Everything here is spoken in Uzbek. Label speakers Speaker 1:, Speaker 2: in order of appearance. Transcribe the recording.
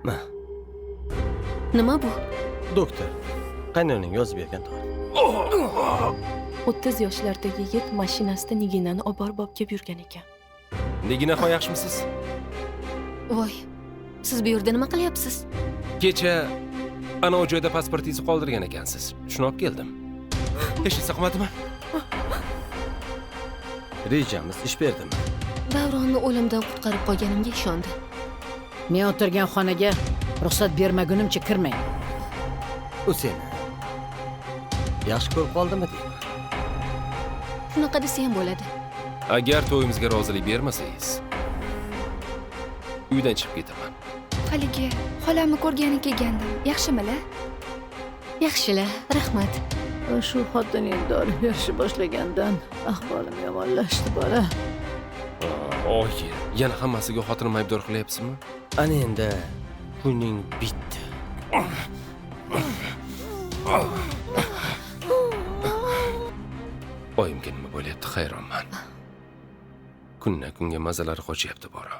Speaker 1: Ma,
Speaker 2: Nima bu?
Speaker 1: doktor. Qaynoning yozib bergan dori.
Speaker 2: 30 yoshlardagi yigit mashinasida Niginani olib borib kelib yurgan ekan.
Speaker 3: Niginaxon yaxshimisiz?
Speaker 2: Voy, siz bu yerda nima qilyapsiz?
Speaker 3: Kecha ana o joyda pasportingizni qoldirgan ekansiz. Shuni olib keldim. Hech narsa qilmadimi?
Speaker 1: Rejamiz ish berdimi?
Speaker 2: Davronni o'limdan qutqarib qolganimga ishondi.
Speaker 4: Men o'tirgan xonaga ruxsat bermagunimcha kirmang.
Speaker 1: U seni yaxshi ko'rib qoldimi deyman.
Speaker 2: Shunaqa desa ham bo'ladi.
Speaker 3: Agar to'yimizga rozilik bermasangiz, uydan chiqib ketaman.
Speaker 5: Haligi xolamni ko'rgani kelgandim. Yaxshimilar?
Speaker 2: Yaxshilar, rahmat.
Speaker 4: Shu xotining dori berishni boshlagandan ahvolim yomonlashdi bola.
Speaker 3: Oyi, yana hammasiga xotinim aybdor qilyapsizmi?
Speaker 1: Ana endi kuning bitdi.
Speaker 3: Oyimga nima bo'lyapti, hayronman. Kundan kunga mazalari qochyapti bora.